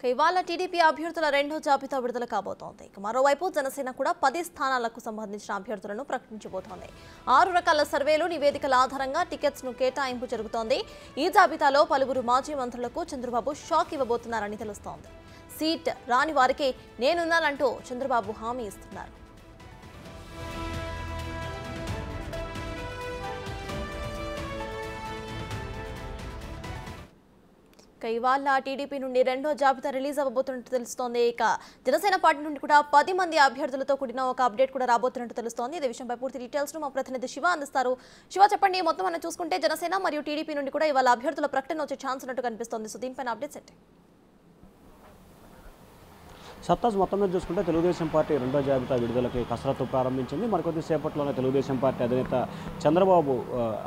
ఇవాళ టీడీపీ అభ్యర్థుల రెండో జాబితా విడుదల కాబోతోంది. మరోవైపు జనసేన కూడా 10 స్థానాలకు సంబంధించిన అభ్యర్థులను ప్రకటించబోతోంది. 6 రకాల సర్వేలు, నివేదికల ఆధారంగా టికెట్స్ ను కేటాయింపు జరుగుతోంది. ఈ జాబితాలో పలువురు మాజీ మంత్రులకు చంద్రబాబు షాక్ ఇవ్వబోతున్నారని తెలుస్తోంది. సీట్ రాని వారికి నేనున్నానంటూ చంద్రబాబు హామీ ఇస్తున్నారు. ఇవాళ టీడీపీ నుండి రెండో జాబితా రిలీజ్ అవ్వబోతున్నట్టు తెలుస్తోంది. ఇక జనసేన పార్టీ నుండి కూడా 10 మంది అభ్యర్థులతో కూడిన ఒక అప్డేట్ కూడా రాబోతున్నట్టు తెలుస్తోంది. ఇదే విషయంపై పూర్తి డీటెయిల్స్ ను మా ప్రతినిధి శివ అందిస్తారు. శివ, చెప్పండి. మొత్తం మనం చూసుకుంటే జనసేన మరియు టీడీపీ నుండి కూడా ఇవాళ అభ్యర్థుల ప్రకటన వచ్చే ఛాన్స్ ఉన్నట్టు కనిపిస్తోంది. సో దీనిపైన అప్డేట్స్ ఏంటి? సత్తాజ్ మొత్తం మీద చూసుకుంటే తెలుగుదేశం పార్టీ రెండో జాబితా విడుదలకి కసరత్తు ప్రారంభించింది. మరికొద్ది సేపట్లోనే తెలుగుదేశం పార్టీ అధినేత చంద్రబాబు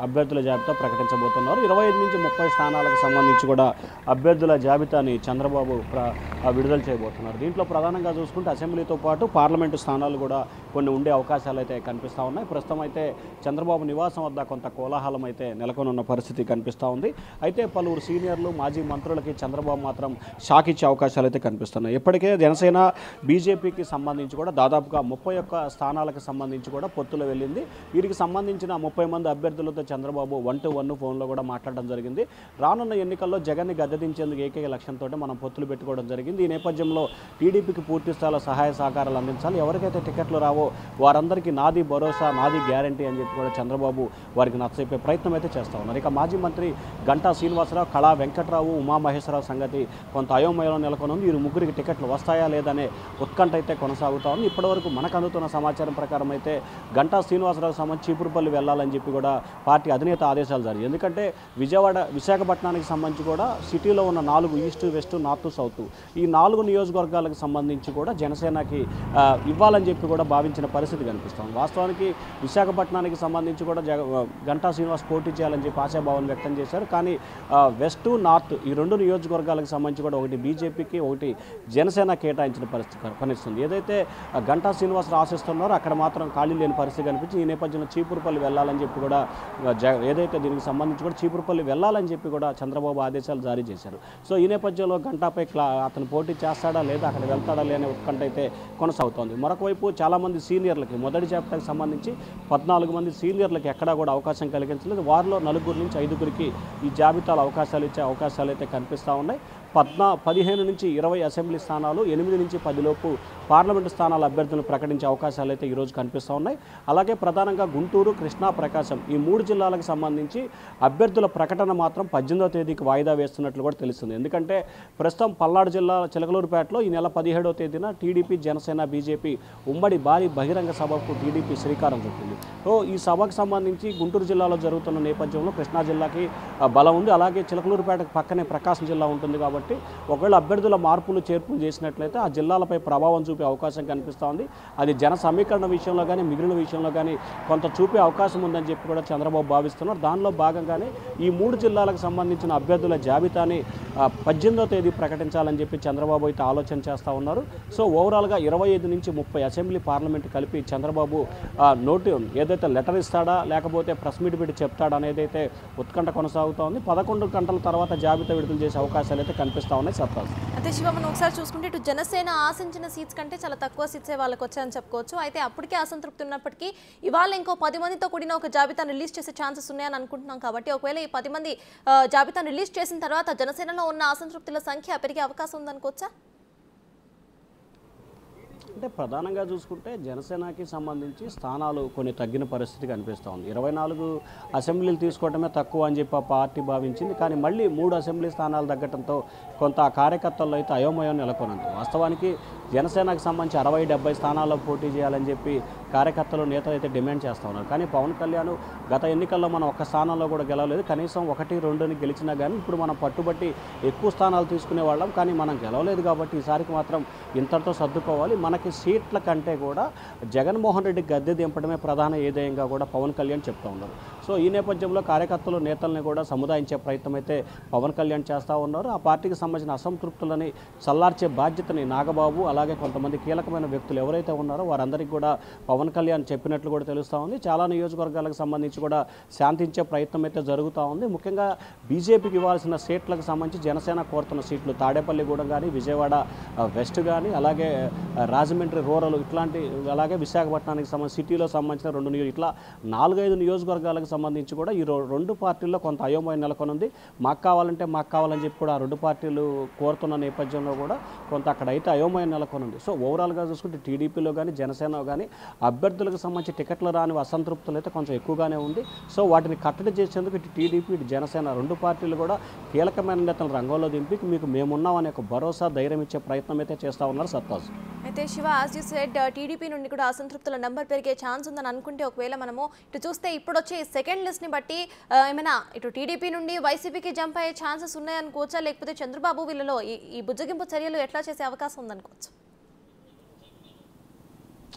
అభ్యర్థుల జాబితా ప్రకటించబోతున్నారు. 25 నుంచి 30 స్థానాలకు సంబంధించి కూడా అభ్యర్థుల జాబితాని చంద్రబాబు విడుదల చేయబోతున్నారు. దీంట్లో ప్రధానంగా చూసుకుంటే అసెంబ్లీతో పాటు పార్లమెంటు స్థానాలు కూడా కొన్ని ఉండే అవకాశాలు అయితే కనిపిస్తూ ఉన్నాయి. ప్రస్తుతం అయితే చంద్రబాబు నివాసం వద్ద కొంత కోలాహలం అయితే నెలకొనున్న పరిస్థితి కనిపిస్తూ ఉంది. అయితే పలువురు సీనియర్లు, మాజీ మంత్రులకి చంద్రబాబు మాత్రం షాక్ ఇచ్చే అవకాశాలు అయితే కనిపిస్తున్నాయి. ఇప్పటికే జనసేన, బీజేపీకి సంబంధించి కూడా దాదాపుగా 31 స్థానాలకు సంబంధించి కూడా పొత్తులు వెళ్ళింది. వీరికి సంబంధించిన 30 మంది అభ్యర్థులతో చంద్రబాబు 1-to-1 ఫోన్లో కూడా మాట్లాడడం జరిగింది. రానున్న ఎన్నికల్లో జగన్ని గద్దెదించేందుకు ఏకైక లక్ష్యంతో మనం పొత్తులు పెట్టుకోవడం జరిగింది. ఈ నేపథ్యంలో టీడీపీకి పూర్తి స్థాయిలో సహాయ సహకారాలు అందించాలి. ఎవరికైతే టికెట్లు రావో వారందరికీ నాది భరోసా, నాది గ్యారంటీ అని చెప్పి కూడా చంద్రబాబు వారికి నచ్చచెప్పే ప్రయత్నం అయితే చేస్తూ ఉన్నారు. ఇక మాజీ మంత్రి గంటా శ్రీనివాసరావు, కళా వెంకట్రావు, ఉమామహేశ్వరరావు సంగతి కొంత అయోమయంలో నెలకొనుంది. వీరు ముగ్గురికి టికెట్లు వస్తాయా లేదనే ఉత్కంఠ అయితే కొనసాగుతూ ఉంది. ఇప్పటివరకు మనకు అందుతున్న సమాచారం ప్రకారం అయితే గంటా శ్రీనివాసరావు సంబంధించి చీపురుపల్లి వెళ్ళాలని చెప్పి కూడా పార్టీ అధినేత ఆదేశాలు జారీ. ఎందుకంటే విశాఖపట్నానికి సంబంధించి కూడా సిటీలో ఉన్న 4 ఈస్ట్, వెస్ట్, నార్త్, సౌత్ ఈ 4 నియోజకవర్గాలకు సంబంధించి కూడా జనసేనకి ఇవ్వాలని చెప్పి కూడా భావించిన పరిస్థితి కనిపిస్తుంది. వాస్తవానికి విశాఖపట్నానికి సంబంధించి కూడా గంటా శ్రీనివాస్ పోటీ చేయాలని చెప్పి ఆశాభావం వ్యక్తం చేశారు. కానీ వెస్ట్, నార్త్ ఈ 2 నియోజకవర్గాలకు సంబంధించి కూడా ఒకటి బీజేపీకి, ఒకటి జనసేన కేటాయించిన పరిస్థితి కనిపిస్తుంది. ఏదైతే గంటా శ్రీనివాసరావు ఆశిస్తున్నారో అక్కడ మాత్రం ఖాళీ లేని పరిస్థితి కనిపించి ఈ నేపథ్యంలో చీపురుపల్లి వెళ్ళాలని చెప్పి కూడా ఏదైతే దీనికి సంబంధించి కూడా చీపురుపల్లి వెళ్ళాలని చెప్పి కూడా చంద్రబాబు ఆదేశాలు జారీ చేశారు. సో ఈ నేపథ్యంలో గంటాపై అతను పోటీ చేస్తాడా లేదా అక్కడ వెళ్తాడా లేని ఉత్కంఠ అయితే కొనసాగుతోంది. మరొక వైపు చాలామంది సీనియర్లకి మొదటి జాబితాకి సంబంధించి 14 మంది సీనియర్లకి ఎక్కడా కూడా అవకాశం కలిగించలేదు. వారిలో 4 నుంచి 5 ఈ జాబితాలో అవకాశాలు ఇచ్చే అవకాశాలు అయితే కనిపిస్తూ ఉన్నాయి. 15 నుంచి 20 అసెంబ్లీ స్థానాలు, 8 నుంచి 10 లోపు పార్లమెంటు స్థానాల అభ్యర్థులను ప్రకటించే అవకాశాలు అయితే ఈరోజు కనిపిస్తూ ఉన్నాయి. అలాగే ప్రధానంగా గుంటూరు, కృష్ణా, ప్రకాశం ఈ 3 జిల్లాలకు సంబంధించి అభ్యర్థుల ప్రకటన మాత్రం 18వ తేదీకి వాయిదా వేస్తున్నట్లు కూడా తెలుస్తుంది. ఎందుకంటే ప్రస్తుతం పల్నాడు జిల్లా చిలకలూరుపేటలో ఈ నెల 17వ తేదీన టీడీపీ, జనసేన, బీజేపీ ఉమ్మడి భారీ బహిరంగ సభకు టీడీపీ శ్రీకారం చుట్టింది. సో ఈ సభకు సంబంధించి గుంటూరు జిల్లాలో జరుగుతున్న నేపథ్యంలో కృష్ణా జిల్లాకి బలం ఉంది. అలాగే చిలకలూరుపేటకు పక్కనే ప్రకాశం జిల్లా ఉంటుంది కాబట్టి ఒకవేళ అభ్యర్థుల మార్పులు, చేర్పులు చేసినట్లయితే ఆ జిల్లాలపై ప్రభావం చూపే అవకాశం కనిపిస్తూ ఉంది. అది జన సమీకరణ విషయంలో కానీ మిగిలిన విషయంలో కానీ కొంత చూపే అవకాశం ఉందని చెప్పి కూడా చంద్రబాబు భావిస్తున్నారు. దానిలో భాగంగానే ఈ 3 జిల్లాలకు సంబంధించిన అభ్యర్థుల జాబితాని 18వ తేదీ ప్రకటించాలని చెప్పి చంద్రబాబు అయితే ఆలోచన చేస్తూ ఉన్నారు. సో ఓవరాల్గా 25 నుంచి 30 అసెంబ్లీ, పార్లమెంట్ కలిపి చంద్రబాబు ఏదైతే లెటర్ ఇస్తాడా లేకపోతే ప్రెస్ మీట్ పెట్టి చెప్తాడా అనేది అయితే ఉత్కంఠ కొనసాగుతూ ఉంది. 11 గంటల తర్వాత జాబితా విడుదల చేసే అవకాశాలు అయితే కనిపిస్తూ ఉన్నాయి. సత్తాజ్, అయితే శివ, మనం ఒకసారి చూసుకుంటే ఇటు జనసేన ఆశించిన సీట్స్ కంటే చాలా తక్కువ సీట్సే వాళ్ళకి వచ్చాయని చెప్పుకోవచ్చు. అయితే అప్పటికే అసంతృప్తి ఉన్నప్పటికీ ఇవాళ ఇంకో 10 మందితో కూడిన ఒక జాబితాను రిలీజ్ చేసే ఛాన్సెస్ ఉన్నాయని అనుకుంటున్నాం. కాబట్టి ఒకవేళ ఈ 10 మంది జాబితాను రిలీజ్ చేసిన తర్వాత జనసేనలో ఉన్న అసంతృప్తుల సంఖ్య పెరిగే అవకాశం ఉందనుకోవచ్చా? అంటే ప్రధానంగా చూసుకుంటే జనసేనకి సంబంధించి స్థానాలు కొన్ని తగ్గిన పరిస్థితి కనిపిస్తూ ఉంది. 24 అసెంబ్లీలు తీసుకోవడమే తక్కువ అని చెప్పి ఆ పార్టీ భావించింది. కానీ మళ్ళీ 3 అసెంబ్లీ స్థానాలు తగ్గడంతో కొంత ఆ కార్యకర్తల్లో అయితే అయోమయం నెలకొనుంది. వాస్తవానికి జనసేనకు సంబంధించి 60-70 స్థానాల్లో పోటీ చేయాలని చెప్పి కార్యకర్తలు, నేతలు అయితే డిమాండ్ చేస్తూ ఉన్నారు. కానీ పవన్ కళ్యాణ్ గత ఎన్నికల్లో మనం ఒక్క స్థానంలో కూడా గెలవలేదు, కనీసం 1-2 గెలిచినా కానీ ఇప్పుడు మనం పట్టుబట్టి ఎక్కువ స్థానాలు తీసుకునే వాళ్ళం, కానీ మనం గెలవలేదు కాబట్టి ఈసారికి మాత్రం ఇంతటితో సర్దుకోవాలి. మనకి సీట్ల కంటే కూడా జగన్మోహన్ రెడ్డి గద్దె దింపడమే ప్రధాన ఏదైనా కూడా పవన్ కళ్యాణ్ చెప్తూ ఉన్నారు. సో ఈ నేపథ్యంలో కార్యకర్తలు, నేతల్ని కూడా సముదాయించే ప్రయత్నం అయితే పవన్ కళ్యాణ్ చేస్తూ ఉన్నారు. ఆ పార్టీకి సంబంధించిన అసంతృప్తులని చల్లార్చే బాధ్యతని నాగబాబు, అలాగే కొంతమంది కీలకమైన వ్యక్తులు ఎవరైతే ఉన్నారో వారందరికీ కూడా పవన్ పవన్ కళ్యాణ్ చెప్పినట్లు కూడా తెలుస్తూ ఉంది. చాలా నియోజకవర్గాలకు సంబంధించి కూడా శాంతించే ప్రయత్నం అయితే జరుగుతూ ఉంది. ముఖ్యంగా బీజేపీకి ఇవ్వాల్సిన సీట్లకు సంబంధించి జనసేన కోరుతున్న సీట్లు తాడేపల్లిగూడెం కానీ, విజయవాడ వెస్ట్ కానీ, అలాగే రాజమండ్రి రూరల్ ఇట్లాంటి, అలాగే విశాఖపట్నానికి సంబంధించి సిటీలో సంబంధించిన 2 ఇట్లా 4-5 నియోజకవర్గాలకు సంబంధించి కూడా ఈ 2 పార్టీల్లో కొంత అయోమయం నెలకొనుంది. మాకు కావాలని చెప్పి కూడా ఆ 2 పార్టీలు కోరుతున్న నేపథ్యంలో కూడా కొంత అక్కడైతే అయోమయం నెలకొనుంది. సో ఓవరాల్గా చూసుకుంటే టీడీపీలో కానీ, జనసేన కానీ అభ్యర్థులకు సంబంధించి టికెట్లు రాని అసంతృప్తులు అయితే కొంచెం ఎక్కువగానే ఉంది. సో వాటిని కట్టడి చేసేందుకు ఇటు టీడీపీ, ఇటు జనసేన 2 పార్టీలు కూడా కీలకమైన నేతలను రంగంలో దింపి మీకు మేమున్నామనే ఒక భరోసా, ధైర్యం ఇచ్చే ప్రయత్నం అయితే చేస్తూ ఉన్నారు సర్తాజ్. అయితే Shiva, as you said, TDP నుండి కూడా అసంతృప్తుల నెంబర్ పెరిగే ఛాన్స్ ఉందని అనుకుంటే, ఒకవేళ మనము ఇటు చూస్తే ఇప్పుడు వచ్చే సెకండ్ లిస్ట్ని బట్టి ఏమైనా ఇటు టీడీపీ నుండి వైసీపీకి జంప్ అయ్యే ఛాన్సెస్ ఉన్నాయనుకోవచ్చా, లేకపోతే చంద్రబాబు వీళ్ళలో ఈ బుజ్జగింపు చర్యలు ఎట్లా చేసే అవకాశం ఉందనుకోవచ్చు?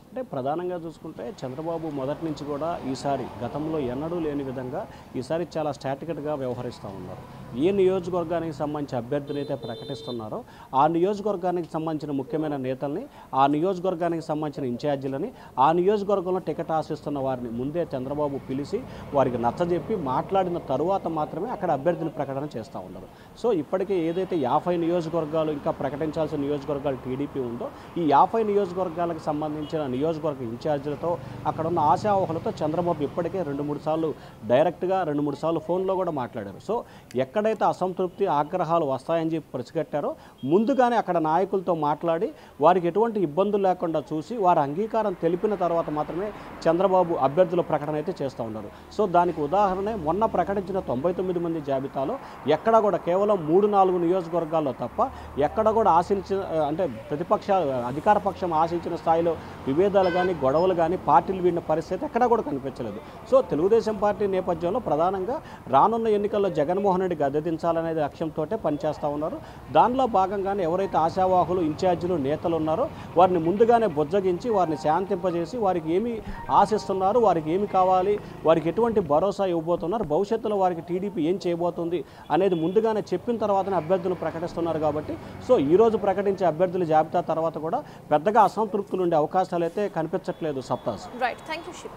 అంటే ప్రధానంగా చూసుకుంటే చంద్రబాబు మొదటి నుంచి కూడా ఈసారి గతంలో ఎన్నడూ లేని విధంగా ఈసారి చాలా స్ట్రాటజిక్గా వ్యవహరిస్తూ ఉన్నారు. ఏ నియోజకవర్గానికి సంబంధించి అభ్యర్థులు అయితే ప్రకటిస్తున్నారో ఆ నియోజకవర్గానికి సంబంధించిన ముఖ్యమైన నేతల్ని, ఆ నియోజకవర్గానికి సంబంధించిన ఇన్ఛార్జీలని, ఆ నియోజకవర్గంలో టికెట్ ఆశిస్తున్న వారిని ముందే చంద్రబాబు పిలిచి వారికి నచ్చజెప్పి మాట్లాడిన తరువాత మాత్రమే అక్కడ అభ్యర్థులు ప్రకటన చేస్తూ ఉన్నారు. సో ఇప్పటికే ఏదైతే 50 నియోజకవర్గాలు ఇంకా ప్రకటించాల్సిన నియోజకవర్గాలు టీడీపీ ఉందో, ఈ 50 నియోజకవర్గాలకు సంబంధించిన నియోజకవర్గ ఇన్ఛార్జీలతో, అక్కడ ఉన్న ఆశావహులతో చంద్రబాబు ఇప్పటికే 2-3 సార్లు డైరెక్ట్గా, 2-3 సార్లు ఫోన్లో కూడా మాట్లాడారు. సో ఎక్కడైతే అసంతృప్తి, ఆగ్రహాలు వస్తాయని చెప్పి పసిగట్టారో ముందుగానే అక్కడ నాయకులతో మాట్లాడి వారికి ఎటువంటి ఇబ్బందులు లేకుండా చూసి వారి అంగీకారం తెలిపిన తర్వాత మాత్రమే చంద్రబాబు అభ్యర్థుల ప్రకటన అయితే చేస్తూ ఉన్నారు. సో దానికి ఉదాహరణ మొన్న ప్రకటించిన 99 మంది జాబితాలో ఎక్కడ కూడా కేవలం 3-4 నియోజకవర్గాల్లో తప్ప ఎక్కడ కూడా ఆశించిన, అంటే ప్రతిపక్షాలు, అధికార పక్షం ఆశించిన స్థాయిలో విభేదాలు కానీ, గొడవలు కానీ, పార్టీలు వీడిన పరిస్థితి ఎక్కడా కూడా కనిపించలేదు. సో తెలుగుదేశం పార్టీ నేపథ్యంలో ప్రధానంగా రానున్న ఎన్నికల్లో జగన్మోహన్ రెడ్డి గద్దెదించాలనేది లక్ష్యంతో పనిచేస్తూ ఉన్నారు. దానిలో భాగంగానే ఎవరైతే ఆశావాహులు, ఇన్ఛార్జీలు, నేతలు ఉన్నారో వారిని ముందుగానే బుజ్జగించి వారిని శాంతింపజేసి వారికి ఏమి ఆశిస్తున్నారు, వారికి ఏమి కావాలి, వారికి ఎటువంటి భరోసా ఇవ్వబోతున్నారు, భవిష్యత్తులో వారికి టీడీపీ ఏం చేయబోతుంది అనేది ముందుగానే చెప్పిన తర్వాతనే అభ్యర్థులు ప్రకటిస్తున్నారు. కాబట్టి సో ఈరోజు ప్రకటించే అభ్యర్థుల జాబితా తర్వాత కూడా పెద్దగా అసంతృప్తులు ఉండే అవకాశాలు అయితే కనిపించట్లేదు సప్తాస్. Right, thank you Shiva.